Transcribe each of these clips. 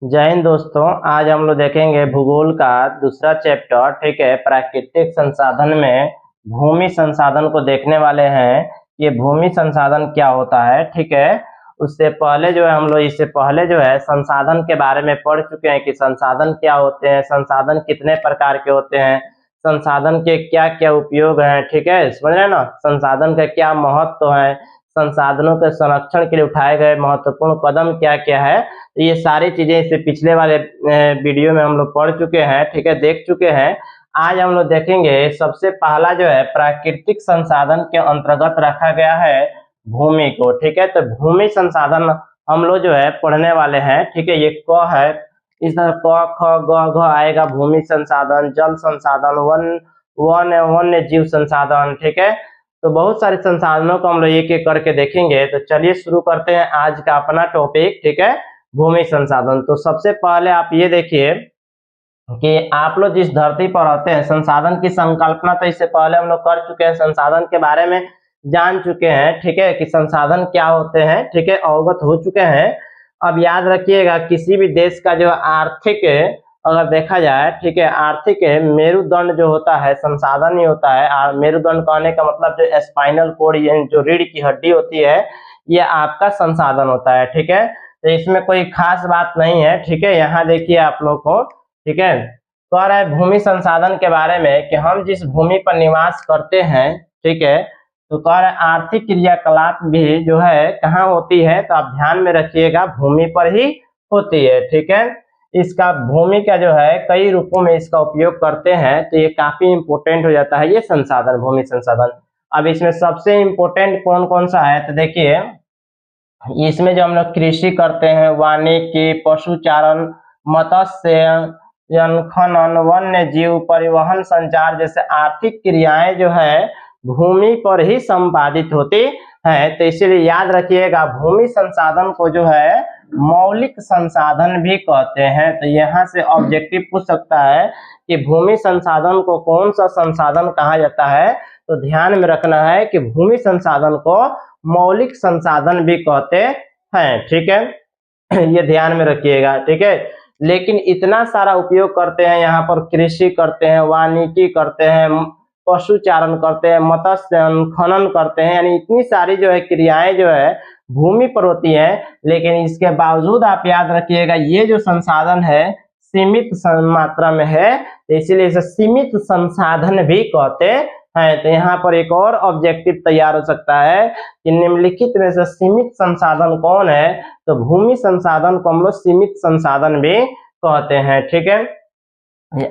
जय हिंद दोस्तों। आज हम लोग देखेंगे भूगोल का दूसरा चैप्टर। ठीक है, प्राकृतिक संसाधन में भूमि संसाधन को देखने वाले हैं। ये भूमि संसाधन क्या होता है, ठीक है। उससे पहले जो है हम लोग इससे पहले जो है संसाधन के बारे में पढ़ चुके हैं कि संसाधन क्या होते हैं, संसाधन कितने प्रकार के होते हैं, संसाधन के क्या क्या उपयोग हैं। ठीक है, समझ रहे हैं ना, संसाधन का क्या महत्व है, संसाधनों के संरक्षण के लिए उठाए गए महत्वपूर्ण कदम क्या क्या है। तो ये सारी चीजें इससे पिछले वाले वीडियो में हम लोग पढ़ चुके हैं, ठीक है, देख चुके हैं। आज हम लोग देखेंगे सबसे पहला जो है प्राकृतिक संसाधन के अंतर्गत रखा गया है भूमि को। ठीक है, तो भूमि संसाधन हम लोग जो है पढ़ने वाले हैं। ठीक है, ये क है, इस तरह क ख ग घ आएगा। भूमि संसाधन, जल संसाधन, वन्य जीव संसाधन। ठीक है, तो बहुत सारे संसाधनों को हम लोग एक एक करके देखेंगे। तो चलिए शुरू करते हैं आज का अपना टॉपिक। ठीक है, भूमि संसाधन। तो सबसे पहले आप ये देखिए कि आप लोग जिस धरती पर रहते हैं, संसाधन की संकल्पना तो इससे पहले हम लोग कर चुके हैं, संसाधन के बारे में जान चुके हैं। ठीक है, कि संसाधन क्या होते हैं, ठीक है, अवगत हो चुके हैं। अब याद रखिएगा, किसी भी देश का जो आर्थिक अगर देखा जाए, ठीक है, आर्थिक मेरुदंड जो होता है संसाधन ही होता है। और मेरुदंड कहने का मतलब जो स्पाइनल कोड, जो रीढ़ की हड्डी होती है, ये आपका संसाधन होता है। ठीक है, तो इसमें कोई खास बात नहीं है। ठीक है, यहाँ देखिए आप लोग को, ठीक है, कह रहा है भूमि संसाधन के बारे में कि हम जिस भूमि पर निवास करते हैं, ठीक है, तो कह रहा है आर्थिक क्रियाकलाप भी जो है कहाँ होती है, तो आप ध्यान में रखिएगा भूमि पर ही होती है। ठीक है, इसका भूमि का जो है कई रूपों में इसका उपयोग करते हैं, तो ये काफी इंपोर्टेंट हो जाता है ये संसाधन, भूमि संसाधन। अब इसमें सबसे इंपोर्टेंट कौन कौन सा है, तो देखिए इसमें जो हम लोग कृषि करते हैं, वानिकी, पशुचारण, मत्स्य खनन, वन्य जीव, परिवहन, संचार जैसे आर्थिक क्रियाएं जो है भूमि पर ही संपादित होती है। तो इसीलिए याद रखिएगा भूमि संसाधन को जो है मौलिक संसाधन भी कहते हैं। तो यहाँ से ऑब्जेक्टिव पूछ सकता है कि भूमि संसाधन को कौन सा संसाधन कहा जाता है, तो ध्यान में रखना है कि भूमि संसाधन को मौलिक संसाधन भी कहते हैं। ठीक है, ये ध्यान में रखिएगा। ठीक है, लेकिन इतना सारा उपयोग करते हैं, यहाँ पर कृषि करते हैं, वानिकी करते हैं, पशुचारण करते हैं, मत्स्य खनन करते हैं, यानी इतनी सारी जो है क्रियाएं जो है भूमि पर होती है। लेकिन इसके बावजूद आप याद रखिएगा ये जो संसाधन है सीमित मात्रा में है, तो इसीलिए इसे सीमित संसाधन भी कहते हैं। तो यहाँ पर एक और ऑब्जेक्टिव तैयार हो सकता है कि निम्नलिखित में से सीमित संसाधन कौन है, तो भूमि संसाधन को हम लोग सीमित संसाधन भी कहते हैं। ठीक है,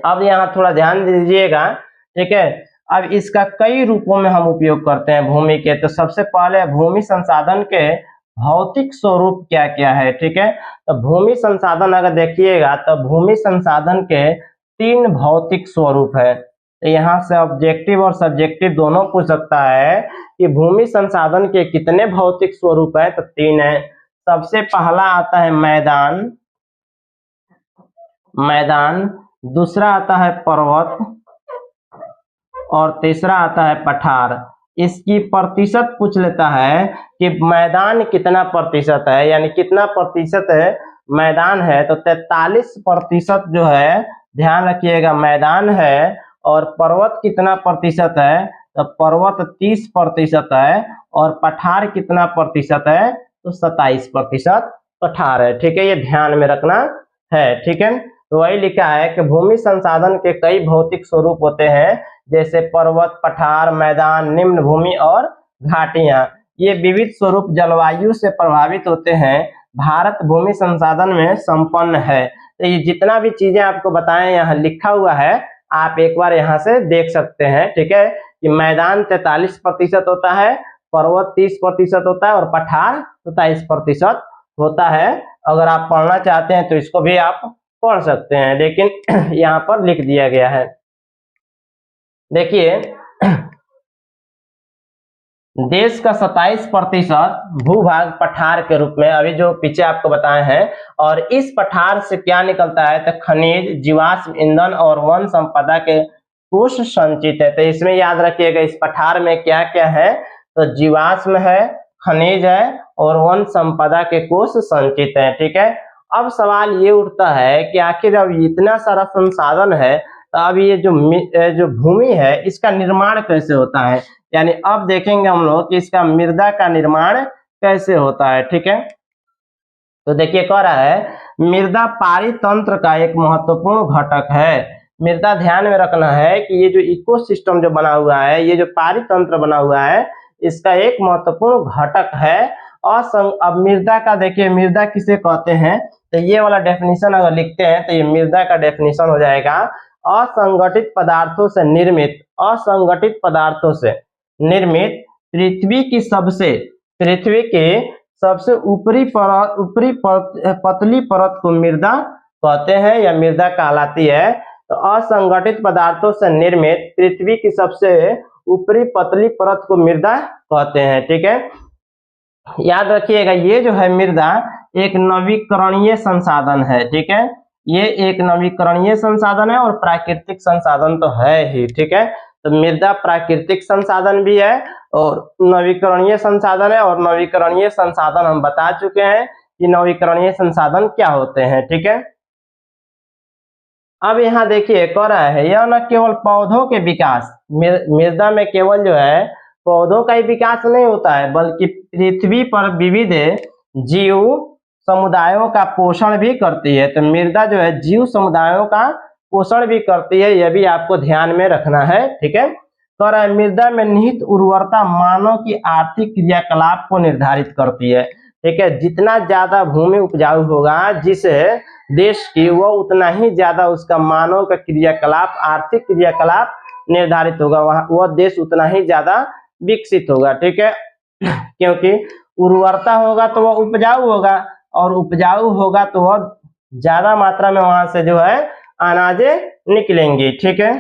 अब यहाँ थोड़ा ध्यान दीजिएगा। ठीक है, अब इसका कई रूपों में हम उपयोग करते हैं भूमि के। तो सबसे पहले भूमि संसाधन के भौतिक स्वरूप क्या क्या है। ठीक है, तो भूमि संसाधन अगर देखिएगा तो भूमि संसाधन के 3 भौतिक स्वरूप है। तो यहाँ से ऑब्जेक्टिव और सब्जेक्टिव दोनों पूछ सकता है कि भूमि संसाधन के कितने भौतिक स्वरूप है, तो 3 है। सबसे पहला आता है मैदान, दूसरा आता है पर्वत, और तीसरा आता है पठार। इसकी प्रतिशत पूछ लेता है कि मैदान कितना प्रतिशत है, यानी कितना प्रतिशत है मैदान है, तो 43% जो है, ध्यान रखिएगा, मैदान है। और पर्वत कितना प्रतिशत है, तो पर्वत 30% है। और पठार कितना प्रतिशत है, तो 27% पठार है। ठीक है, ये ध्यान में रखना है। ठीक है, तो वही लिखा है कि भूमि संसाधन के कई भौतिक स्वरूप होते हैं, जैसे पर्वत, पठार, मैदान, निम्न भूमि और घाटियां। ये विविध स्वरूप जलवायु से प्रभावित होते हैं। भारत भूमि संसाधन में संपन्न है। तो ये जितना भी चीजें आपको बताएं यहाँ लिखा हुआ है, आप एक बार यहाँ से देख सकते हैं। ठीक है, कि मैदान 43% होता है, पर्वत 30% होता है, और पठार 27% होता है। अगर आप पढ़ना चाहते हैं तो इसको भी आप पढ़ सकते हैं, लेकिन यहाँ पर लिख दिया गया है। देखिए देश का 27% भूभाग पठार के रूप में, अभी जो पीछे आपको बताए हैं। और इस पठार से क्या निकलता है, तो खनिज, जीवाश्म ईंधन और वन संपदा के कोष संचित है। तो इसमें याद रखिएगा इस पठार में क्या क्या है, तो जीवाश्म है, खनिज है, और वन संपदा के कोष संचित है। ठीक है, अब सवाल ये उठता है कि आखिर अब इतना सारा संसाधन है, तो अब ये जो भूमि है इसका निर्माण कैसे होता है, यानी अब देखेंगे हम लोग कि इसका मृदा का निर्माण कैसे होता है। ठीक है, तो देखिए कह रहा है मृदा पारितंत्र का एक महत्वपूर्ण घटक है। मृदा ध्यान में रखना है कि ये जो इकोसिस्टम जो बना हुआ है, ये जो पारितंत्र बना हुआ है, इसका एक महत्वपूर्ण घटक है। अब मृदा का देखिए, मृदा किसे कहते हैं, तो ये वाला डेफिनेशन अगर लिखते हैं तो ये मृदा का डेफिनेशन हो जाएगा असंगठित पदार्थों से निर्मित, असंगठित पदार्थों से निर्मित पृथ्वी की सबसे ऊपरी पतली परत को मृदा कहते हैं या मृदा कहलाती है। तो असंगठित पदार्थों से निर्मित पृथ्वी की सबसे ऊपरी पतली परत को मृदा कहते हैं। ठीक है, याद रखिएगा ये जो है मृदा एक नवीकरणीय संसाधन है। ठीक है, ये एक नवीकरणीय संसाधन है और प्राकृतिक संसाधन तो है ही। ठीक है, तो मृदा प्राकृतिक संसाधन भी है और नवीकरणीय संसाधन है, और नवीकरणीय संसाधन हम बता चुके हैं कि नवीकरणीय संसाधन क्या होते हैं। ठीक है, अब यहाँ देखिए कह रहा है यह न केवल पौधों के विकास, मृदा में केवल जो है पौधों का ही विकास नहीं होता है, बल्कि पृथ्वी पर विविध जीव समुदायों का पोषण भी करती है। तो मृदा जो है जीव समुदायों का पोषण भी करती है, यह भी आपको ध्यान में रखना है। ठीक है, कह रहा है मृदा में निहित उर्वरता मानव की आर्थिक क्रियाकलाप को निर्धारित करती है। ठीक है, जितना ज्यादा भूमि उपजाऊ होगा जिस देश की, वो उतना ही ज्यादा उसका मानव का क्रियाकलाप, आर्थिक क्रियाकलाप निर्धारित होगा, वह देश उतना ही ज्यादा विकसित होगा। ठीक है, क्योंकि उर्वरता होगा तो वह उपजाऊ होगा, और उपजाऊ होगा तो वह ज्यादा मात्रा में वहां से जो है अनाजे निकलेंगी। ठीक है,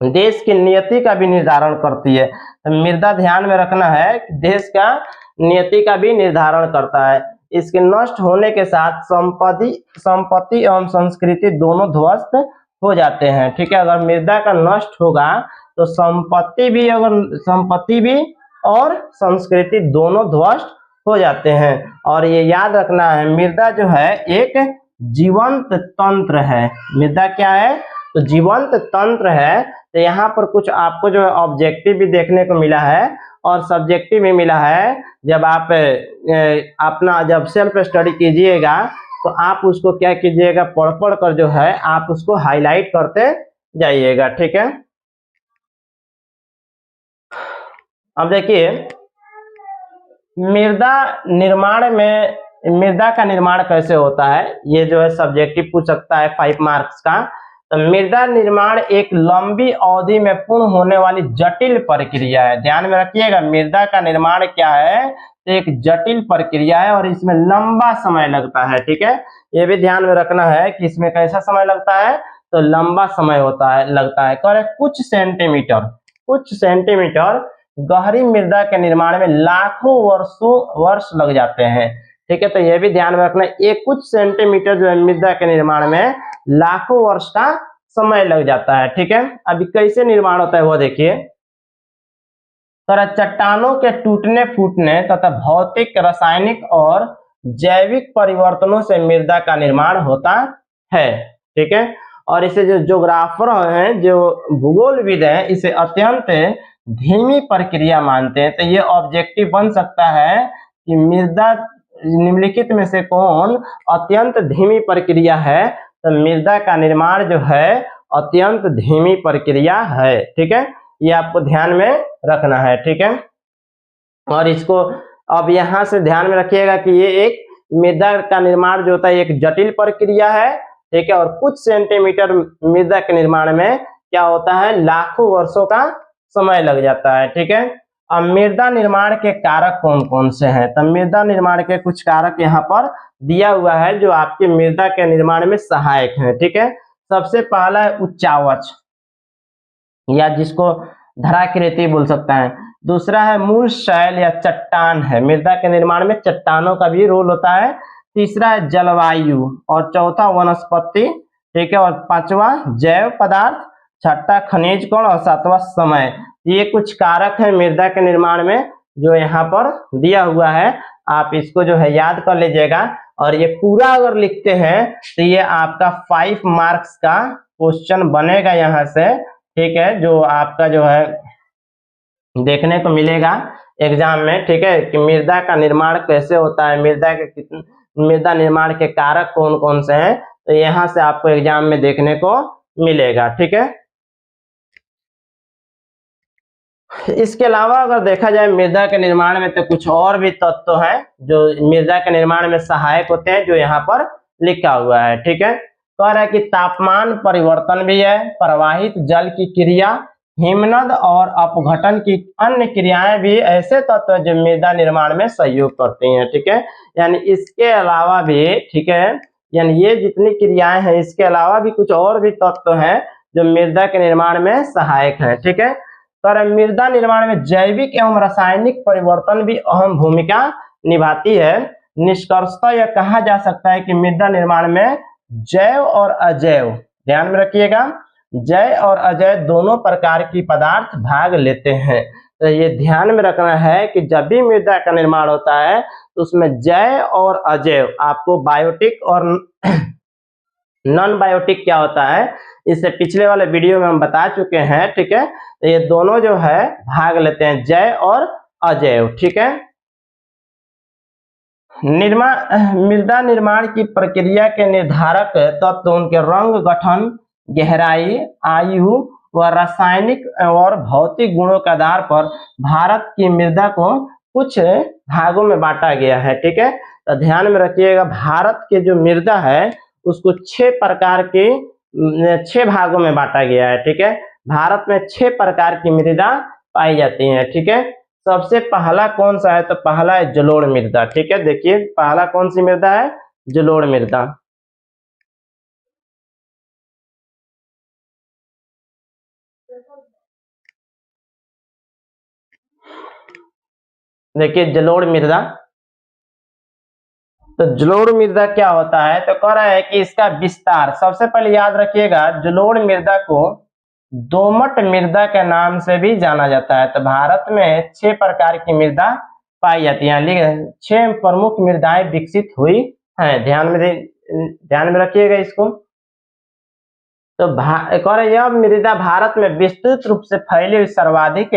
देश की नियति का भी निर्धारण करती है। मृदा ध्यान में रखना है कि देश का नियति का भी निर्धारण करता है। इसके नष्ट होने के साथ संपत्ति एवं संस्कृति दोनों ध्वस्त हो जाते हैं। ठीक है, अगर मृदा का नष्ट होगा तो संपत्ति भी और संस्कृति दोनों ध्वस्त हो जाते हैं। और ये याद रखना है मृदा जो है एक जीवंत तंत्र है। मृदा क्या है, तो जीवंत तंत्र है। तो यहाँ पर कुछ आपको जो है ऑब्जेक्टिव भी देखने को मिला है और सब्जेक्टिव भी मिला है। जब आप अपना जब सेल्फ स्टडी कीजिएगा तो आप उसको क्या कीजिएगा, पढ़ कर जो है आप उसको हाईलाइट करते जाइएगा। ठीक है, अब देखिए मृदा का निर्माण कैसे होता है, ये जो है सब्जेक्टिव पूछ सकता है 5 मार्क्स का। तो मृदा निर्माण एक लंबी अवधि में पूर्ण होने वाली जटिल प्रक्रिया है। ध्यान में रखिएगा, मृदा का निर्माण क्या है, तो एक जटिल प्रक्रिया है और इसमें लंबा समय लगता है। ठीक है, ये भी ध्यान में रखना है कि इसमें कैसा समय लगता है, तो लंबा समय लगता है। कुछ सेंटीमीटर गहरी मृदा के निर्माण में लाखों वर्ष लग जाते हैं। ठीक है, तो यह भी ध्यान में रखना, एक कुछ सेंटीमीटर जो है मृदा के निर्माण में लाखों वर्ष का समय लग जाता है। ठीक है, अभी कैसे निर्माण होता है वो देखिए। चट्टानों के टूटने फूटने तथा भौतिक, रासायनिक और जैविक परिवर्तनों से मृदा का निर्माण होता है। ठीक है, और इसे जो ज्योग्राफर हैं, जो भूगोलविद हैं, इसे अत्यंत धीमी प्रक्रिया मानते हैं। तो ये ऑब्जेक्टिव बन सकता है कि मृदा निम्नलिखित में से कौन अत्यंत धीमी प्रक्रिया है, तो मृदा का निर्माण जो है अत्यंत धीमी प्रक्रिया है। ठीक है, ये आपको ध्यान में रखना है। ठीक है, और इसको अब यहाँ से ध्यान में रखिएगा कि ये एक मृदा का निर्माण जो होता है एक जटिल प्रक्रिया है। ठीक है, और कुछ सेंटीमीटर मृदा के निर्माण में क्या होता है, लाखों वर्षों का समय लग जाता है। ठीक है, अब मृदा निर्माण के कारक कौन कौन से हैं, तो मृदा निर्माण के कुछ कारक यहाँ पर दिया हुआ है जो आपके मृदा के निर्माण में सहायक हैं। ठीक है, सबसे पहला है उच्चावच, या जिसको धराकृति बोल सकता है। दूसरा है मूल शैल या चट्टान है, मृदा के निर्माण में चट्टानों का भी रोल होता है। तीसरा है जलवायु, और चौथा वनस्पति। ठीक है, और पांचवा जैव पदार्थ, छठा खनिज कण, और सातवां समय। ये कुछ कारक है मृदा के निर्माण में जो यहाँ पर दिया हुआ है, आप इसको जो है याद कर लीजिएगा। और ये पूरा अगर लिखते हैं तो ये आपका 5 मार्क्स का क्वेश्चन बनेगा यहाँ से, ठीक है, जो आपका जो है देखने को मिलेगा एग्जाम में, ठीक है, कि मृदा का निर्माण कैसे होता है, मृदा निर्माण के कारक कौन कौन से हैं, तो यहाँ से आपको एग्जाम में देखने को मिलेगा, ठीक है। इसके अलावा अगर देखा जाए मृदा के निर्माण में तो कुछ और भी तत्व हैं जो मृदा के निर्माण में सहायक होते हैं, जो यहाँ पर लिखा हुआ है, ठीक है। कह रहा है कि तापमान परिवर्तन भी है, प्रवाहित जल की क्रिया, हिमनद और अपघटन की अन्य क्रियाएं भी ऐसे तत्व हैं जो मृदा निर्माण में सहयोग करती हैं, ठीक है। यानी इसके अलावा भी, ठीक है, यानी ये जितनी क्रियाएं हैं इसके अलावा भी कुछ और भी तत्व हैं जो मृदा के निर्माण में सहायक है, ठीक है। पर मृदा निर्माण में जैविक एवं रासायनिक परिवर्तन भी अहम भूमिका निभाती है। निष्कर्षतः यह कहा जा सकता है कि मृदा निर्माण में जैव और अजैव, ध्यान में रखिएगा, जैव और अजैव दोनों प्रकार की पदार्थ भाग लेते हैं। तो ये ध्यान में रखना है कि जब भी मृदा का निर्माण होता है तो उसमें जैव और अजैव, आपको बायोटिक और नॉन बायोटिक क्या होता है इससे पिछले वाले वीडियो में हम बता चुके हैं, ठीक है। तो ये दोनों जो है भाग लेते हैं, जैव और अजैव, ठीक है। मृदा निर्माण की प्रक्रिया के निर्धारक तत्व उनके रंग, गठन, गहराई, आयु व रासायनिक और भौतिक गुणों के आधार पर भारत की मृदा को कुछ भागों में बांटा गया है, ठीक है। तो ध्यान में रखिएगा, भारत के जो मृदा है उसको 6 भागों में बांटा गया है, ठीक है। भारत में 6 प्रकार की मृदा पाई जाती है, ठीक है। सबसे पहला कौन सा है, तो पहला है जलोढ़ मृदा, ठीक है। देखिए पहला कौन सी मृदा है, जलोढ़ मृदा। देखिए जलोढ़ मृदा, तो जलोढ़ मृदा क्या होता है, तो कह रहा है कि इसका विस्तार, सबसे पहले याद रखिएगा जलोढ़ मृदा को दोमट मृदा के नाम से भी जाना जाता है। तो भारत में 6 प्रकार की मृदा पाई जाती है, 6 प्रमुख मृदाएं विकसित हुई हैं, ध्यान में रखिएगा इसको। तो कह रहे यह मृदा भारत में विस्तृत रूप से फैली हुई सर्वाधिक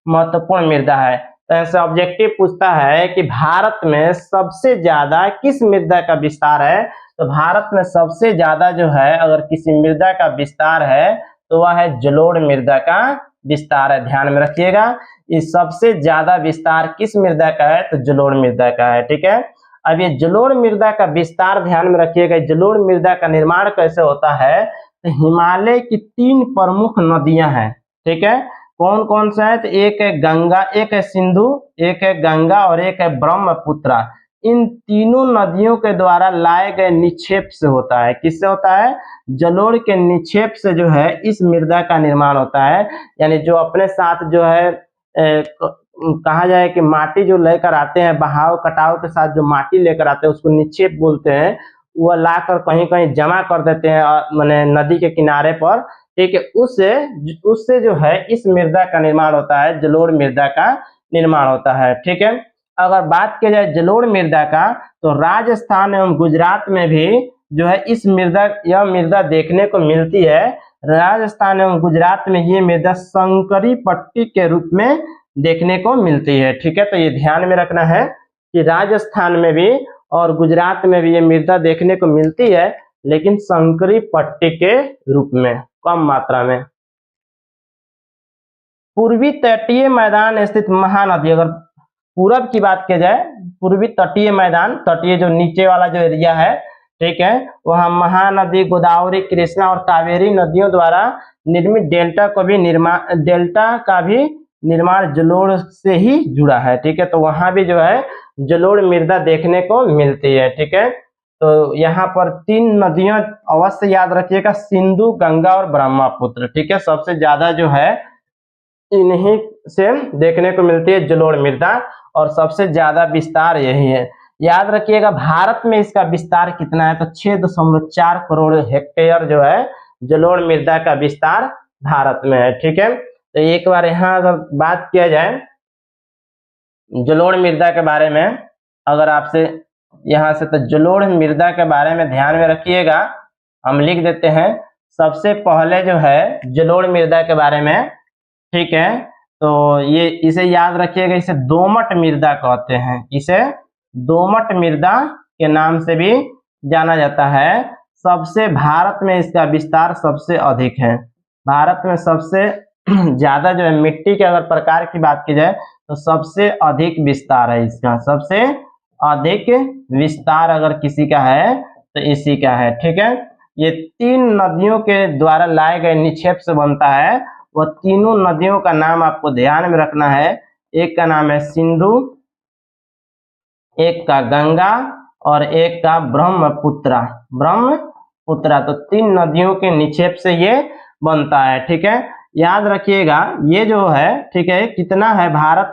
महत्वपूर्ण मृदा है। तो ऐसे ऑब्जेक्टिव पूछता है कि भारत में सबसे ज्यादा किस मृदा का विस्तार है, तो भारत में सबसे ज्यादा जो है अगर किसी मृदा का विस्तार है तो वह है जलोढ़ मृदा का विस्तार है, ध्यान में रखिएगा। इस सबसे ज्यादा विस्तार किस मृदा का है, तो जलोढ़ मृदा का है, ठीक है। अब ये जलोढ़ मृदा का विस्तार ध्यान में रखिएगा, जलोढ़ मृदा का निर्माण कैसे होता है, तो हिमालय की 3 प्रमुख नदियां हैं, ठीक है। कौन कौन सा है, तो एक है गंगा, एक है सिंधु, एक है गंगा और एक है ब्रह्मपुत्र। इन तीनों नदियों के द्वारा लाए गए निक्षेप से होता है, किससे होता है, जलोढ़ के निक्षेप से जो है इस मृदा का निर्माण होता है। यानी जो अपने साथ जो है कहा जाए कि माटी जो लेकर आते हैं, बहाव कटाव के साथ जो माटी लेकर आते हैं उसको निक्षेप बोलते हैं, वह लाकर कहीं कहीं जमा कर देते हैं माने नदी के किनारे पर, ठीक है। उससे जो है इस मृदा का निर्माण होता है, जलोढ़ मृदा का निर्माण होता है, ठीक है। अगर बात की जाए जलोढ़ मृदा का, तो राजस्थान एवं गुजरात में भी जो है यह मृदा देखने को मिलती है। राजस्थान एवं गुजरात में ये मृदा संकरी पट्टी के रूप में देखने को मिलती है, ठीक है। तो ये ध्यान में रखना है कि राजस्थान में भी और गुजरात में भी ये मृदा देखने को मिलती है, लेकिन संकरी पट्टी के रूप में, कम मात्रा में। पूर्वी तटीय मैदान स्थित महानदी, अगर पूरब की बात की जाए, पूर्वी तटीय मैदान, तटीय जो नीचे वाला जो एरिया है, ठीक है, वहां महानदी, गोदावरी, कृष्णा और कावेरी नदियों द्वारा निर्मित डेल्टा का भी निर्माण जलोढ़ से ही जुड़ा है, ठीक है। तो वहां भी जो है जलोढ़ मृदा देखने को मिलती है, ठीक है। तो यहाँ पर 3 नदियां अवश्य याद रखिएगा, सिंधु, गंगा और ब्रह्मपुत्र, ठीक है। सबसे ज्यादा जो है इन्हीं से देखने को मिलती है जलोढ़ मृदा और सबसे ज्यादा विस्तार यही है। याद रखिएगा भारत में इसका विस्तार कितना है, तो 6.4 करोड़ हेक्टेयर जो है जलोढ़ मृदा का विस्तार भारत में है, ठीक है। तो एक बार यहाँ अगर बात किया जाए जलोढ़ मृदा के बारे में, अगर आपसे यहाँ से तो जलोढ़ मृदा के बारे में ध्यान में रखिएगा, हम लिख देते हैं सबसे पहले जो है जलोढ़ मृदा के बारे में, ठीक है। तो ये इसे याद रखिएगा, इसे दोमट मृदा कहते हैं, इसे दोमट मृदा के नाम से भी जाना जाता है। सबसे भारत में इसका विस्तार सबसे अधिक है, भारत में सबसे ज्यादा जो है मिट्टी के अगर प्रकार की बात की जाए तो सबसे अधिक विस्तार है इसका, सबसे अधिक विस्तार अगर किसी का है तो इसी का है, ठीक है। ये 3 नदियों के द्वारा लाए गए निक्षेप से बनता है। वह तीनों नदियों का नाम आपको ध्यान में रखना है, एक का नाम है सिंधु, एक का गंगा और एक का ब्रह्मपुत्रा, ब्रह्मपुत्रा। तो 3 नदियों के निक्षेप से ये बनता है, ठीक है। याद रखिएगा ये जो है, ठीक है, कितना है भारत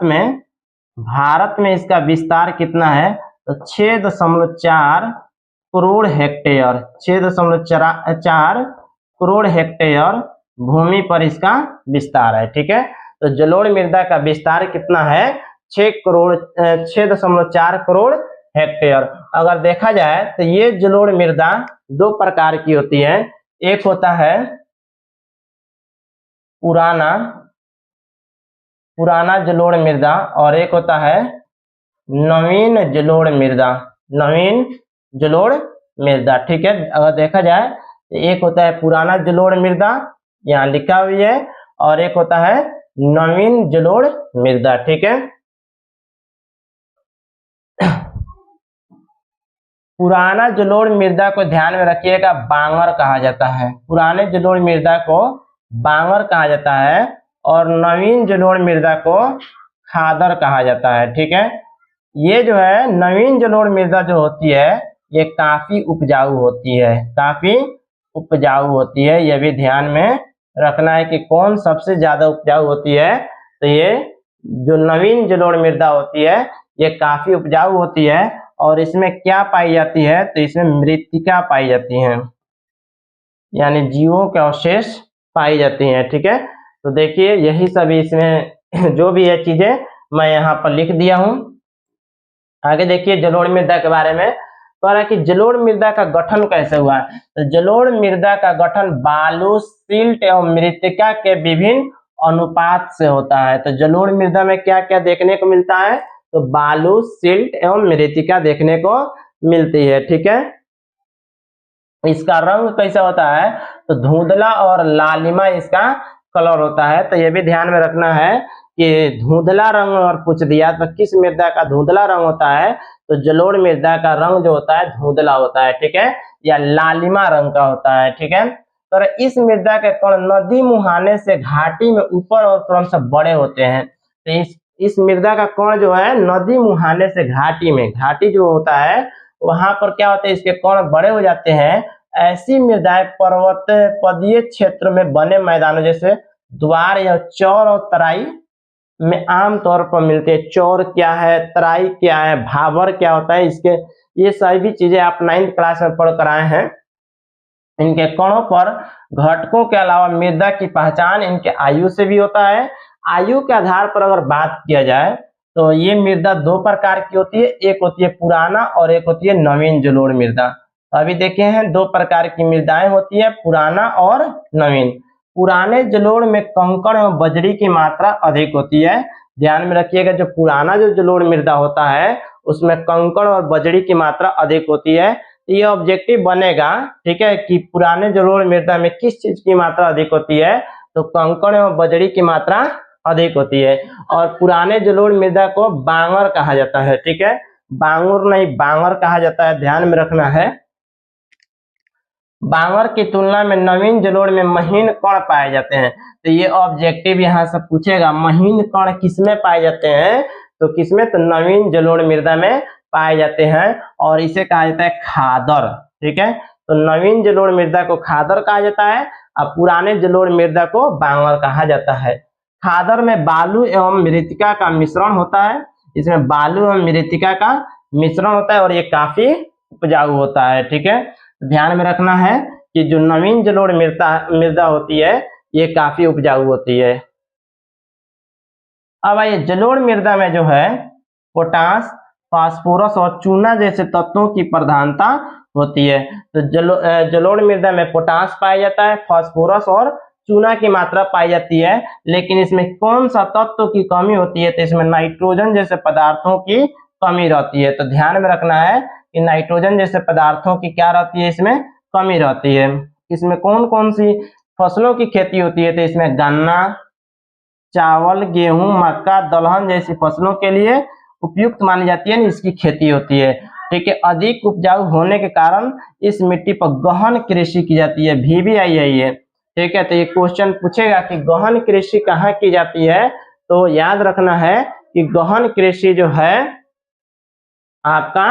में इसका विस्तार कितना है तो 6.4 करोड़ हेक्टेयर, 6.4 करोड़ हेक्टेयर भूमि पर इसका विस्तार है, ठीक है। तो जलोढ़ मृदा का विस्तार कितना है 6.4 करोड़ हेक्टेयर। अगर देखा जाए तो ये जलोढ़ मृदा 2 प्रकार की होती है, एक होता है पुराना जलोढ़ मृदा और एक होता है नवीन जलोढ़ मृदा, ठीक है। अगर देखा जाए तो एक होता है पुराना जलोढ़ मृदा, यहाँ लिखा हुई है, और एक होता है नवीन जलोढ़ मृदा, ठीक है। पुराना जलोढ़ मृदा को ध्यान में रखिएगा, बांगर कहा जाता है, पुराने जलोढ़ मृदा को बांगर कहा जाता है और नवीन जलोढ़ मृदा को खादर कहा जाता है, ठीक है। ये जो है नवीन जलोढ़ मृदा जो होती है ये काफी उपजाऊ होती है, यह भी ध्यान में रखना है कि कौन सबसे ज्यादा उपजाऊ होती है। तो ये जो नवीन जलोढ़ मृदा होती है ये काफी उपजाऊ होती है और इसमें क्या पाई जाती है तो इसमें मृत्तिका पाई जाती है, यानी जीवों के अवशेष पाई जाती हैं, ठीक है। तो देखिए यही सब इसमें जो भी है चीजें मैं यहाँ पर लिख दिया हूँ। आगे देखिए जलोढ़ मृदा के बारे में, कह कि जलोढ़ मृदा का गठन कैसे हुआ है। तो जलोढ़ मृदा का गठन बालू, सिल्ट एवं मृत्तिका के विभिन्न अनुपात से होता है। तो जलोढ़ मृदा में क्या क्या देखने को मिलता है तो बालू, सिल्ट एवं मृत्तिका देखने को मिलती है, ठीक है। इसका रंग कैसा होता है तो धुंधला और लालिमा इसका कलर होता है। तो ये भी ध्यान में रखना है कि धुंधला रंग और पूछ दिया तो किस मृदा का धुंधला रंग होता है तो जलोढ़ मृदा का रंग जो होता है धुंधला होता है, ठीक है, या लालिमा रंग का होता है, ठीक है। तो इस मृदा के कण नदी मुहाने से घाटी में ऊपर और क्रमशः बड़े होते हैं। तो इस मृदा का कण जो है नदी मुहाने से घाटी जो होता है वहां पर क्या होता है इसके कण बड़े हो जाते हैं। ऐसी मृदाएं पर्वत पदीय क्षेत्र में बने मैदानों जैसे द्वार या चौर और तराई में आमतौर पर मिलते हैं। चौर क्या है, तराई क्या है, भावर क्या होता है, इसके ये सभी चीजें आप 9th क्लास में पढ़ कर आए हैं। इनके कणों पर घटकों के अलावा मृदा की पहचान इनके आयु से भी होता है। आयु के आधार पर अगर बात किया जाए तो ये मृदा 2 प्रकार की होती है, एक होती है पुराना और एक होती है नवीन जलोढ़ मृदा। अभी देखे हैं 2 प्रकार की मृदाएं होती है, पुराना और नवीन। पुराने जलोढ़ में कंकड़ एवं बजरी की मात्रा अधिक होती है। ध्यान में रखिएगा जो पुराना जो जलोढ़ मृदा होता है उसमें कंकड़ और बजरी की मात्रा अधिक होती है। ये ऑब्जेक्टिव बनेगा, ठीक है, कि पुराने जलोढ़ मृदा में किस चीज की मात्रा अधिक होती है तो कंकड़ एवं बजरी की मात्रा अधिक होती है। और पुराने जलोढ़ मृदा को बांगर कहा जाता है, ठीक है, बांगुर नहीं बांगर कहा जाता है, ध्यान में रखना है। बांगर की तुलना में नवीन जलोढ़ में महीन कण पाए जाते हैं। तो ये ऑब्जेक्टिव यहाँ से पूछेगा, महीन कण किसमें पाए जाते हैं तो किसमें तो नवीन जलोढ़ मृदा में पाए जाते हैं और इसे कहा जाता है खादर, ठीक है। तो नवीन जलोढ़ मृदा को खादर कहा जाता है और पुराने जलोढ़ मृदा को बांगर कहा जाता है। खादर में बालू एवं मृत्तिका का मिश्रण होता है, इसमें बालू एवं मृत्तिका का मिश्रण होता है और ये काफी उपजाऊ होता है, ठीक है। ध्यान में रखना है कि जो नवीन जलोढ़ मृदा होती है ये काफी उपजाऊ होती है। अब आइए जलोढ़ मृदा में जो है पोटास, फास्फोरस और चूना जैसे तत्वों की प्रधानता होती है। तो जलोढ़ मृदा में पोटास पाया जाता है, फास्फोरस और चूना की मात्रा पाई जाती है, लेकिन इसमें कौन सा तत्व की कमी होती है? तो इसमें नाइट्रोजन जैसे पदार्थों की कमी रहती है। तो ध्यान में रखना है कि नाइट्रोजन जैसे पदार्थों की क्या रहती है, इसमें कमी रहती है। इसमें कौन कौन सी फसलों की खेती होती है? तो इसमें गन्ना, चावल, गेहूं, मक्का, दलहन जैसी फसलों के लिए उपयुक्त मानी जाती है, इसकी खेती होती है। ठीक है, अधिक उपजाऊ होने के कारण इस मिट्टी पर गहन कृषि की जाती है, VBI है ये। ठीक है, तो ये क्वेश्चन पूछेगा कि गहन कृषि कहाँ की जाती है? तो याद रखना है कि गहन कृषि जो है आपका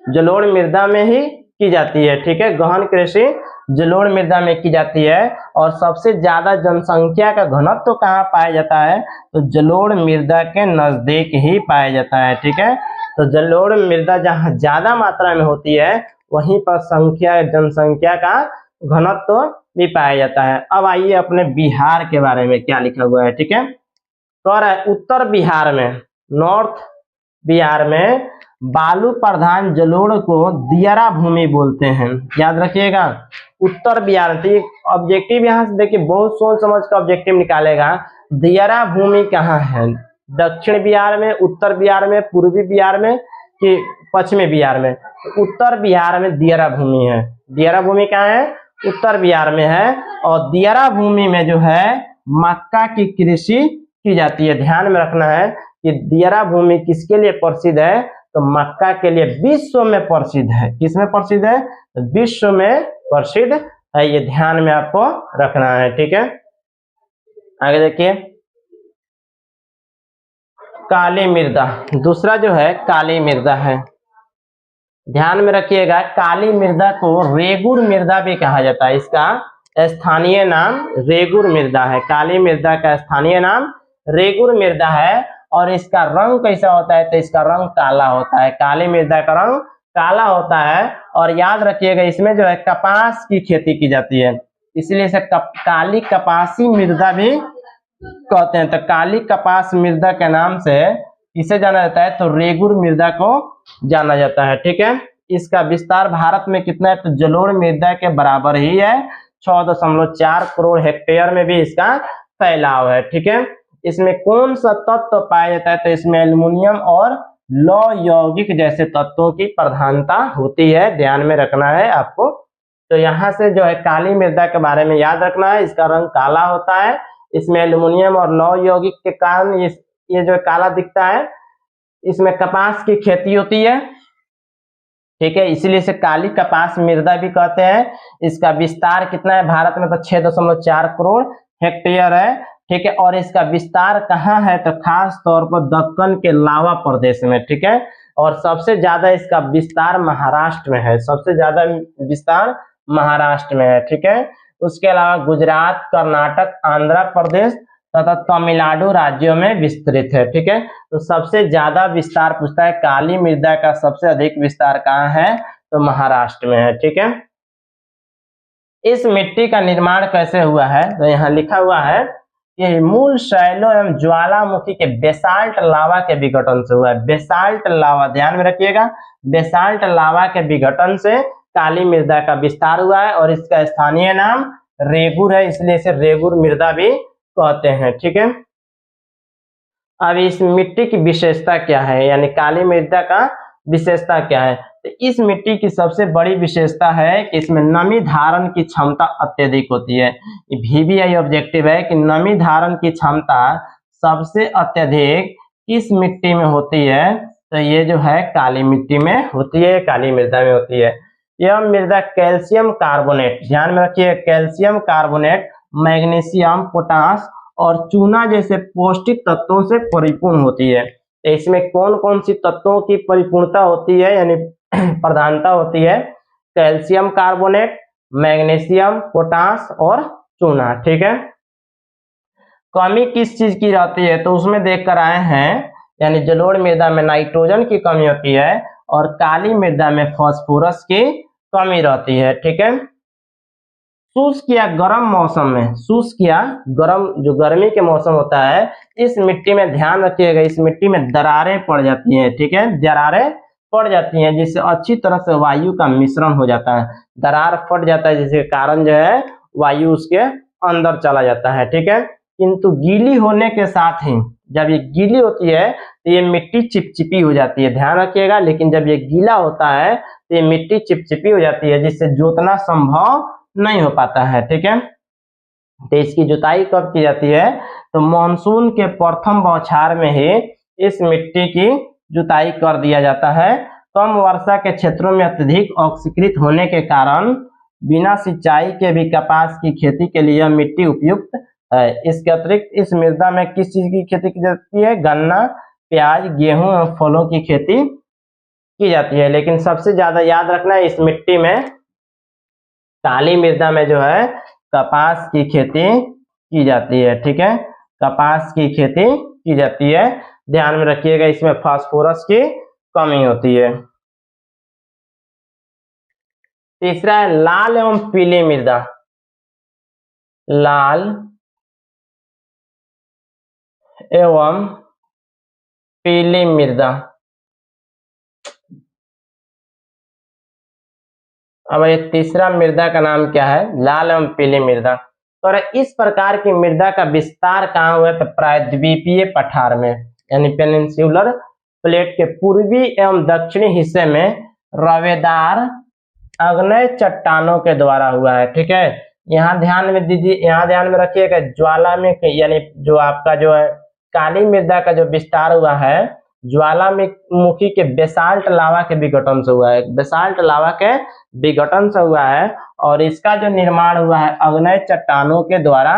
जलोढ़ मृदा में ही की जाती है। ठीक है, गहन कृषि जलोढ़ मृदा में की जाती है। और सबसे ज्यादा जनसंख्या का घनत्व तो कहाँ पाया जाता है? तो जलोढ़ मृदा के नजदीक ही पाया जाता है। ठीक है, तो जलोढ़ मृदा जहाँ ज्यादा मात्रा में होती है वहीं पर जनसंख्या का घनत्व तो भी पाया जाता है। अब आइए अपने बिहार के बारे में क्या लिखा हुआ है। ठीक है, तो उत्तर बिहार में, नॉर्थ बिहार में बालू प्रधान जलोढ़ को दियारा भूमि बोलते हैं। याद रखिएगा, उत्तर बिहार। तो ऑब्जेक्टिव यहाँ से देखिए, बहुत सोच समझ का ऑब्जेक्टिव निकालेगा। दियारा भूमि कहाँ है? दक्षिण बिहार में, उत्तर बिहार में, पूर्वी बिहार में कि पश्चिमी बिहार में? उत्तर बिहार में दियारा भूमि है। दियारा भूमि कहाँ है? उत्तर बिहार में है। और दियारा भूमि में जो है मक्का की कृषि की जाती है। ध्यान में रखना है कि दियारा भूमि किसके लिए प्रसिद्ध है? तो मक्का के लिए विश्व में प्रसिद्ध है। किसमें प्रसिद्ध है? विश्व में प्रसिद्ध है। ये ध्यान में आपको रखना है। ठीक है, आगे देखिए, काली मृदा। दूसरा जो है काली मृदा है। ध्यान में रखिएगा, काली मृदा को रेगुर मृदा भी कहा जाता है। इसका स्थानीय नाम रेगुर मृदा है। काली मृदा का स्थानीय नाम रेगुर मृदा है। और इसका रंग कैसा होता है? तो इसका रंग काला होता है। काली मृदा का रंग काला होता है। और याद रखिएगा, इसमें जो है कपास की खेती की जाती है, इसलिए इसे काली कपासी मृदा भी कहते हैं। तो काली कपास मृदा के नाम से इसे जाना जाता है, तो रेगुर मृदा को जाना जाता है। ठीक है, इसका विस्तार भारत में कितना है? तो जलोढ़ मृदा के बराबर ही है। 6.4 करोड़ हेक्टेयर में भी इसका फैलाव है। ठीक है, इसमें कौन सा तत्व पाया जाता है? तो इसमें एल्युमिनियम और लौह यौगिक जैसे तत्वों की प्रधानता होती है। ध्यान में रखना है आपको। तो यहाँ से जो है काली मृदा के बारे में याद रखना है, इसका रंग काला होता है। इसमें एल्युमिनियम और लौह यौगिक के कारण ये जो काला दिखता है। इसमें कपास की खेती होती है। ठीक है, इसीलिए इसे काली कपास मृदा भी कहते हैं। इसका विस्तार कितना है भारत में? तो 6.4 करोड़ हेक्टेयर है। ठीक है, और इसका विस्तार कहाँ है? तो खास तौर पर दक्कन के लावा प्रदेश में। ठीक है, और सबसे ज्यादा इसका विस्तार महाराष्ट्र में है। सबसे ज्यादा विस्तार महाराष्ट्र में है। ठीक है, उसके अलावा गुजरात, कर्नाटक, आंध्र प्रदेश तथा तमिलनाडु राज्यों में विस्तृत है। ठीक है, तो सबसे ज्यादा विस्तार पूछता है काली मृदा का सबसे अधिक विस्तार कहाँ है? तो महाराष्ट्र में है। ठीक है, इस मिट्टी का निर्माण कैसे हुआ है? तो यहाँ लिखा हुआ है कि मूल शैलों एवं ज्वालामुखी के बेसाल्ट लावा के विघटन से हुआ है। बेसाल्ट लावा, ध्यान में रखिएगा, बेसाल्ट लावा के विघटन से काली मृदा का विस्तार हुआ है। और इसका स्थानीय नाम रेगुर है, इसलिए इसे रेगुर मृदा भी कहते हैं। ठीक है, अब इस मिट्टी की विशेषता क्या है, यानी काली मृदा का विशेषता क्या है? तो इस मिट्टी की सबसे बड़ी विशेषता है कि इसमें नमी धारण की क्षमता अत्यधिक होती है। VBI ऑब्जेक्टिव है कि नमी धारण की क्षमता सबसे अत्यधिक किस मिट्टी में होती है? तो ये जो है काली मिट्टी में होती है, काली मृदा में होती है। यह मृदा कैल्शियम कार्बोनेट, ध्यान में रखिए, कैल्शियम कार्बोनेट, मैग्नीशियम, पोटास और चूना जैसे पौष्टिक तत्वों से परिपूर्ण होती है। तो इसमें कौन कौन सी तत्वों की परिपूर्णता होती है, यानी प्रधानता होती है? कैल्शियम कार्बोनेट, मैग्नीशियम, पोटास और चूना। ठीक है, कमी किस चीज की रहती है? तो उसमें देख कर आए हैं, यानी जलोढ़ मृदा में नाइट्रोजन की कमी होती है और काली मृदा में फास्फोरस की कमी रहती है। ठीक है, शुष्क या गर्म मौसम में, शुष्क या गर्म जो गर्मी के मौसम होता है, इस मिट्टी में ध्यान रखिएगा, इस मिट्टी में दरारें पड़ जाती हैं। ठीक है, दरारें फट जाती हैं, जिससे अच्छी तरह से वायु का मिश्रण हो जाता है, दरार फट जाता है, जिसके कारण जो है वायु उसके अंदर चला जाता है। ठीक है, किंतु गीली होने के साथ ही, जब ये गीली होती है तो ये मिट्टी चिपचिपी हो जाती है, ध्यान रखिएगा। लेकिन जब ये गीला होता है तो ये मिट्टी चिपचिपी हो जाती है, जिससे जोतना संभव नहीं हो पाता है। ठीक है, तो इसकी जुताई कब की जाती है? तो मानसून के प्रथम बौछार में ही इस मिट्टी की जुताई कर दिया जाता है। कम वर्षा के क्षेत्रों में अत्यधिक ऑक्सीकृत होने के कारण बिना सिंचाई के भी कपास की खेती के लिए यह मिट्टी उपयुक्त है। इसके अतिरिक्त इस मृदा में किस चीज की खेती की जाती है? गन्ना, प्याज, गेहूं एवं फलों की खेती की जाती है। लेकिन सबसे ज्यादा याद रखना है, इस मिट्टी में, काली मृदा में जो है कपास की खेती की जाती है। ठीक है, कपास की खेती की जाती है, ध्यान में रखिएगा। इसमें फास्फोरस की कमी होती है। तीसरा है लाल एवं पीली मृदा। लाल एवं पीली मृदा। अब ये तीसरा मृदा का नाम क्या है? लाल एवं पीली मृदा। और इस प्रकार की मृदा का विस्तार कहाँ हुआ? तो प्रायद्वीपीय पठार में, यानी पेनिनसुलर प्लेट के पूर्वी एवं दक्षिणी हिस्से में रवेदार आग्नेय चट्टानों के द्वारा हुआ है। ठीक है, यहाँ ध्यान में दीजिए, यहाँ ध्यान में रखिएगा, ज्वालामुखी यानी जो आपका जो है काली मृदा का जो विस्तार हुआ है, ज्वालामुखी के बेसाल्ट लावा के विघटन से हुआ है, बेसाल्ट लावा के विघटन से हुआ है। और इसका जो निर्माण हुआ है आग्नेय चट्टानों के द्वारा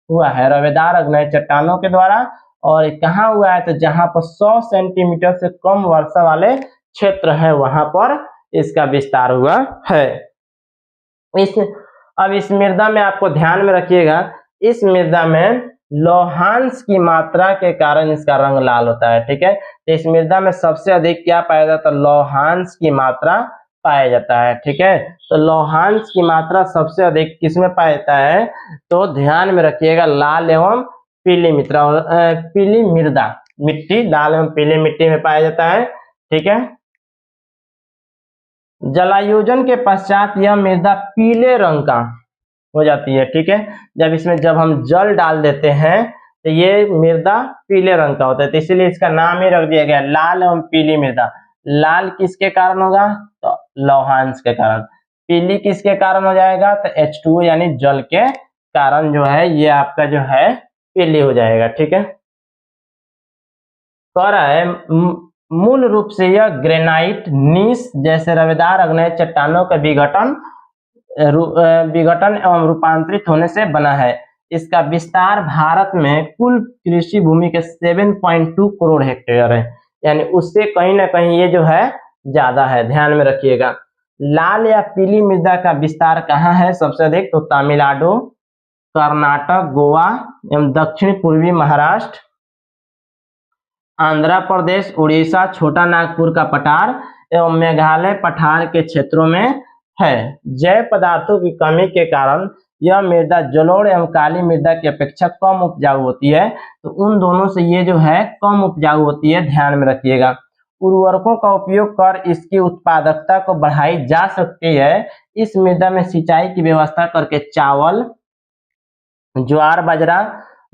हुआ है, रवेदार आग्नेय चट्टानों के द्वारा। और कहाँ हुआ है? तो जहां पर 100 सेंटीमीटर से कम वर्षा वाले क्षेत्र है, वहां पर इसका विस्तार हुआ है। अब इस मृदा में आपको ध्यान में रखिएगा, इस मृदा में लौहांश की मात्रा के कारण इसका रंग लाल होता है। ठीक है, तो इस मृदा में सबसे अधिक क्या पाया जाता है? लौहांश की मात्रा पाया जाता है। ठीक है, तो लौहांश की मात्रा सबसे अधिक किसमें पाया जाता है? तो ध्यान में रखिएगा, लाल एवं पीली पीली मृदा मिट्टी, लाल एवं पीली मिट्टी में पाया जाता है। ठीक है, जलायोजन के पश्चात यह मृदा पीले रंग का हो जाती है। ठीक है, जब हम जल डाल देते हैं तो ये मृदा पीले रंग का होता है, तो इसीलिए इसका नाम ही रख दिया गया लाल एवं पीली मृदा। लाल किसके कारण होगा? तो लौहांश के कारण। पीली किसके कारण हो जाएगा? तो H2O यानी जल के कारण जो है ये आपका जो है पीली हो जाएगा। ठीक है, कह रहा है मूल रूप से यह ग्रेनाइट, नीस जैसे रवेदार आग्नेय चट्टानों का विघटन एवं रूपांतरित होने से बना है। इसका विस्तार भारत में कुल कृषि भूमि के 7.2 करोड़ हेक्टेयर है, यानी उससे कहीं ना कहीं ये जो है ज्यादा है, ध्यान में रखिएगा। लाल या पीली मृदा का विस्तार कहाँ है सबसे अधिक? तो तमिलनाडु, कर्नाटक, गोवा एवं दक्षिण पूर्वी महाराष्ट्र, आंध्र प्रदेश, उड़ीसा, छोटा नागपुर का पठार एवं मेघालय पठार के क्षेत्रों में है। जैव पदार्थों की कमी के कारण यह मृदा जलोढ़ एवं काली मृदा की अपेक्षा कम उपजाऊ होती है, तो उन दोनों से ये जो है कम उपजाऊ होती है, ध्यान में रखिएगा। उर्वरकों का उपयोग कर इसकी उत्पादकता को बढ़ाई जा सकती है। इस मृदा में सिंचाई की व्यवस्था करके चावल, ज्वार, बाजरा,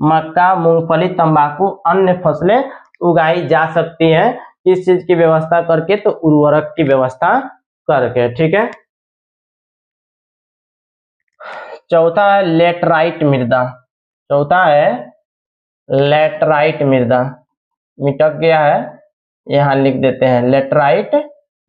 मक्का, मूंगफली, तंबाकू, अन्य फसलें उगाई जा सकती हैं। किस चीज की व्यवस्था करके? तो उर्वरक की व्यवस्था करके। ठीक है, चौथा है लेटराइट मृदा। चौथा है लेटराइट मृदा, मिटक गया है, यहाँ लिख देते हैं लेटराइट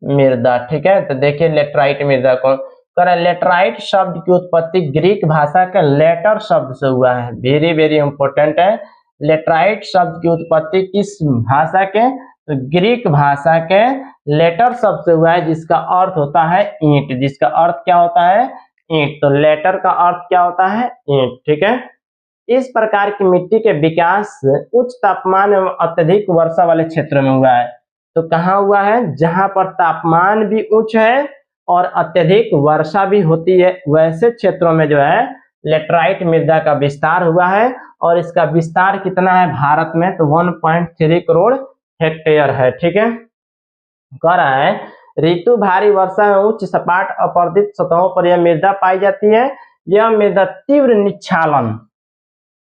मृदा। ठीक है, तो देखिए लेटराइट मृदा कौन कर? लेटराइट शब्द की उत्पत्ति ग्रीक भाषा के लेटर शब्द से हुआ है, वेरी वेरी इंपॉर्टेंट है। लेटराइट शब्द की उत्पत्ति किस भाषा के? तो ग्रीक भाषा के लेटर शब्द से हुआ है, जिसका अर्थ होता है ईंट। जिसका अर्थ क्या होता है? ईंट। तो लेटर का अर्थ क्या होता है? ईंट। ठीक है, इस प्रकार की मिट्टी के विकास उच्च तापमान एवं अत्यधिक वर्षा वाले क्षेत्रों में हुआ है। तो कहाँ हुआ है? जहां पर तापमान भी उच्च है और अत्यधिक वर्षा भी होती है, वैसे क्षेत्रों में जो है लेटराइट मृदा का विस्तार हुआ है। और इसका विस्तार कितना है भारत में? तो 1.3 करोड़ हेक्टेयर है। ठीक है, कह रहा है ऋतु भारी वर्षा में उच्च सपाट अपर्दित सतहों पर यह मृदा पाई जाती है। यह मृदा तीव्र निक्षालन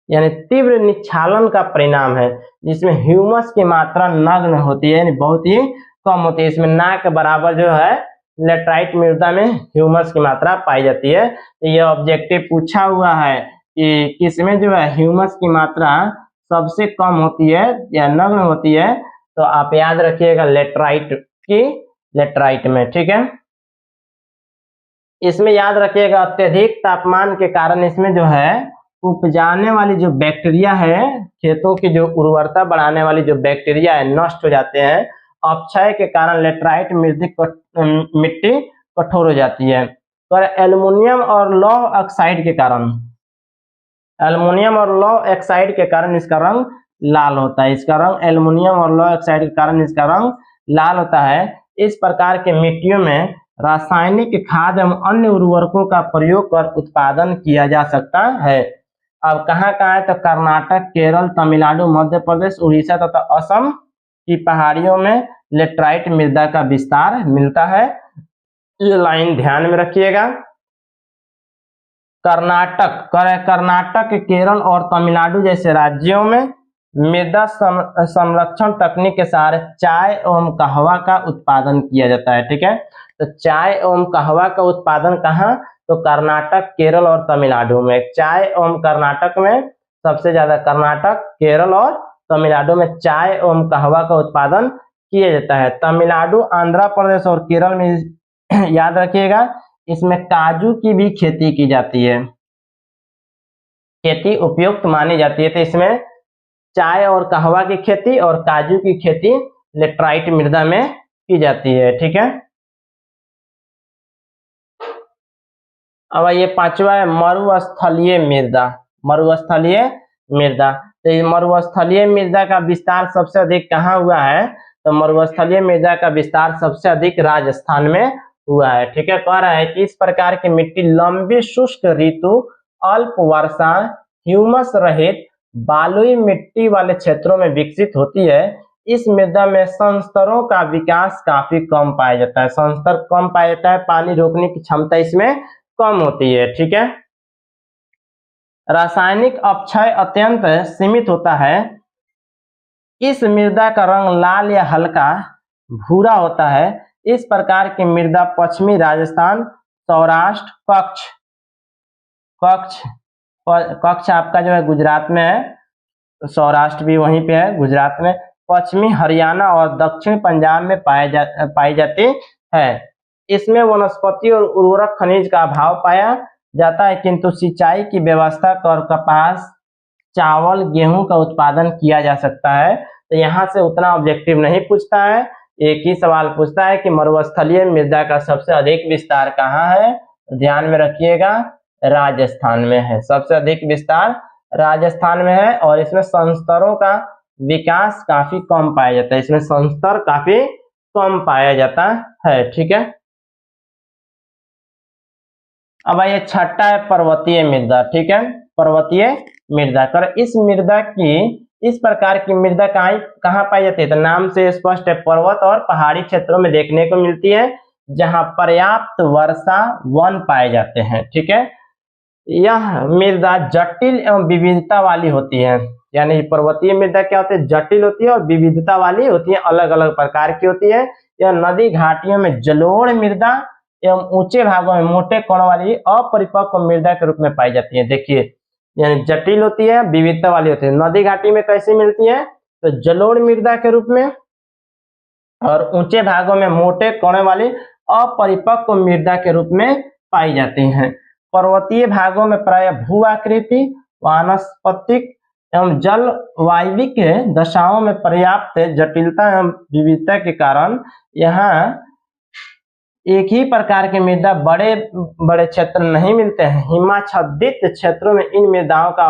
यानी तीव्र निक्षालन का परिणाम है, जिसमें ह्यूमस की मात्रा नगण्य होती है, यानी बहुत ही कम होती है। इसमें ना के बराबर जो है लेटराइट मृदा में ह्यूमस की मात्रा पाई जाती है। तो यह ऑब्जेक्टिव पूछा हुआ है कि किसमें जो है ह्यूमस की मात्रा सबसे कम होती है या नग्न होती है, तो आप याद रखिएगा लेटराइट में, ठीक है। इसमें याद रखिएगा अत्यधिक तापमान के कारण इसमें जो है उपजाने वाली जो बैक्टीरिया है, खेतों की जो उर्वरता बढ़ाने वाली जो बैक्टीरिया है, नष्ट हो जाते हैं। अपक्षय के कारण लेटराइट मिट्टी कठोर हो जाती है। तो एल्युमिनियम और लौह ऑक्साइड के कारण इसका रंग लाल होता है। इसका रंग एल्युमिनियम और लौह ऑक्साइड के कारण इसका रंग लाल होता है। इस प्रकार के मिट्टियों में रासायनिक खाद एवं अन्य उर्वरकों का प्रयोग कर उत्पादन किया जा सकता है। अब कहाँ है तो कर्नाटक, केरल, तमिलनाडु, मध्य प्रदेश, उड़ीसा तथा असम की पहाड़ियों में लेटराइट मृदा का विस्तार मिलता है। ये लाइन ध्यान में रखिएगा। कर्नाटक, केरल और तमिलनाडु जैसे राज्यों में मृदा संरक्षण तकनीक के सहारे चाय एवं कहवा का उत्पादन किया जाता है, ठीक है। तो चाय एवं कहवा का उत्पादन कहाँ, तो कर्नाटक, केरल और तमिलनाडु में। चाय एवं कर्नाटक में सबसे ज्यादा कर्नाटक, केरल और तमिलनाडु में चाय एवं कहवा का उत्पादन किया जाता है। तमिलनाडु, आंध्र प्रदेश और केरल में याद रखिएगा इसमें काजू की भी खेती की जाती है, खेती उपयुक्त मानी जाती है। तो इसमें चाय और कहवा की खेती और काजू की खेती लेटराइट मृदा में की जाती है, ठीक है। अब ये पांचवा है मरुस्थलीय मृदा। तो मरुस्थलीय मृदा का विस्तार सबसे अधिक कहाँ हुआ है, तो मरुस्थलीय मृदा का विस्तार सबसे अधिक राजस्थान में हुआ है, ठीक है। कह रहा है कि इस प्रकार की मिट्टी लंबी शुष्क ऋतु, अल्प वर्षा, ह्यूमस रहित बालुई मिट्टी वाले क्षेत्रों में विकसित होती है। इस मृदा में संस्तरों का विकास काफी कम पाया जाता है। संस्तर कम पाया जाता है, पानी रोकने की क्षमता इसमें कम होती है, ठीक है। रासायनिक अपक्षय अत्यंत सीमित होता है। इस मृदा का रंग लाल या हल्का भूरा होता है। इस प्रकार की मृदा पश्चिमी राजस्थान, सौराष्ट्र, कच्छ आपका जो है गुजरात में है, सौराष्ट्र भी वहीं पे है गुजरात में, पश्चिमी हरियाणा और दक्षिण पंजाब में पाई जाती है। इसमें वनस्पति और उर्वरक खनिज का अभाव पाया जाता है, किंतु सिंचाई की व्यवस्था कर कपास, चावल, गेहूं का उत्पादन किया जा सकता है। तो यहाँ से उतना ऑब्जेक्टिव नहीं पूछता है, एक ही सवाल पूछता है कि मरुस्थलीय मृदा का सबसे अधिक विस्तार कहाँ है। ध्यान में रखिएगा राजस्थान में है, सबसे अधिक विस्तार राजस्थान में है। और इसमें संस्तरों का विकास काफी कम पाया जाता है, इसमें संस्तर काफी कम पाया जाता है, ठीक है। अब ये छठा है पर्वतीय मृदा, ठीक है। पर्वतीय मृदा कर इस मृदा की इस प्रकार की मृदा कहाँ पाई जाती है, तो नाम से स्पष्ट है, पर्वत और पहाड़ी क्षेत्रों में देखने को मिलती है, जहां पर्याप्त वर्षा, वन पाए जाते हैं, ठीक है। यह मृदा जटिल एवं विविधता वाली होती है, यानी पर्वतीय मृदा क्या होती है, जटिल होती है और विविधता वाली होती है, अलग अलग प्रकार की होती है। यह नदी घाटियों में जलोढ़ मृदा एवं ऊंचे भागों में मोटे कणों वाली अपरिपक्व मृदा के रूप में पाई जाती है। देखिए यानी जटिल होती है, विविधता वाली होती है। नदी घाटी में कैसी मिलती है, तो जलोढ़ मृदा के रूप में, और ऊंचे भागों में मोटे कणों वाली अपरिपक्व मृदा के रूप में पाई जाती हैं। पर्वतीय भागों में प्राय भू आकृति, वानस्पतिक एवं जलवायविक दशाओं में पर्याप्त जटिलता एवं विविधता के कारण यहाँ एक ही प्रकार के मृदा बड़े बड़े क्षेत्र नहीं मिलते हैं। हिमाच्छादित क्षेत्रों में इन मृदाओं का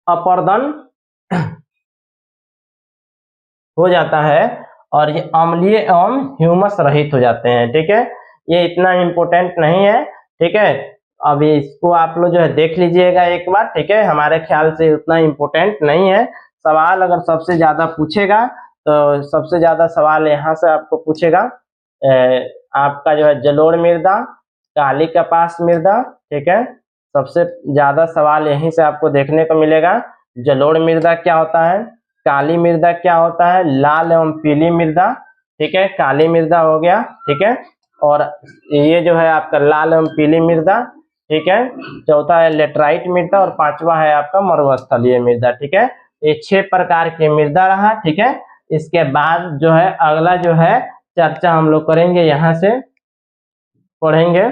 अपरदन हो जाता है और ये अम्लीय एवं ह्यूमस रहित हो जाते हैं, ठीक है। ये इतना इम्पोर्टेंट नहीं है, ठीक है। अभी इसको आप लोग जो है देख लीजिएगा एक बार, ठीक है। हमारे ख्याल से उतना इम्पोर्टेंट नहीं है, सवाल अगर सबसे ज्यादा पूछेगा तो सबसे ज्यादा सवाल यहाँ से आपको पूछेगा आपका जो है जलोढ़ मृदा, काली कपास मृदा, ठीक है। सबसे ज्यादा सवाल यहीं से आपको देखने को मिलेगा। जलोढ़ मृदा क्या होता है, काली मृदा क्या होता है, लाल एवं पीली मृदा, ठीक है। काली मृदा हो गया, ठीक है, और ये जो है आपका लाल एवं पीली मृदा, ठीक है। चौथा है लेटराइट मृदा और पांचवा है आपका मरुस्थलीय मृदा, ठीक है। ये 6 प्रकार की मृदा रहा, ठीक है। इसके बाद जो है अगला जो है चर्चा हम लोग करेंगे, यहाँ से पढ़ेंगे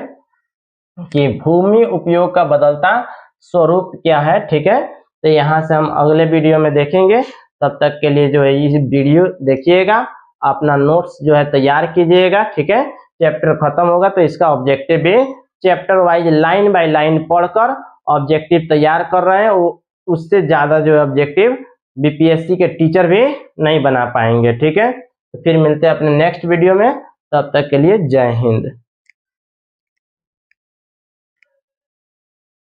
कि भूमि उपयोग का बदलता स्वरूप क्या है, ठीक है। तो यहाँ से हम अगले वीडियो में देखेंगे। तब तक के लिए जो है ये वीडियो देखिएगा, अपना नोट्स जो है तैयार कीजिएगा, ठीक है। चैप्टर खत्म होगा तो इसका ऑब्जेक्टिव भी chapter wise line by line पढ़कर ऑब्जेक्टिव तैयार कर रहे हैं। उससे ज्यादा जो है ऑब्जेक्टिव बीपीएससी के टीचर भी नहीं बना पाएंगे, ठीक है। तो फिर मिलते हैं अपने नेक्स्ट वीडियो में, तब तक के लिए जय हिंद।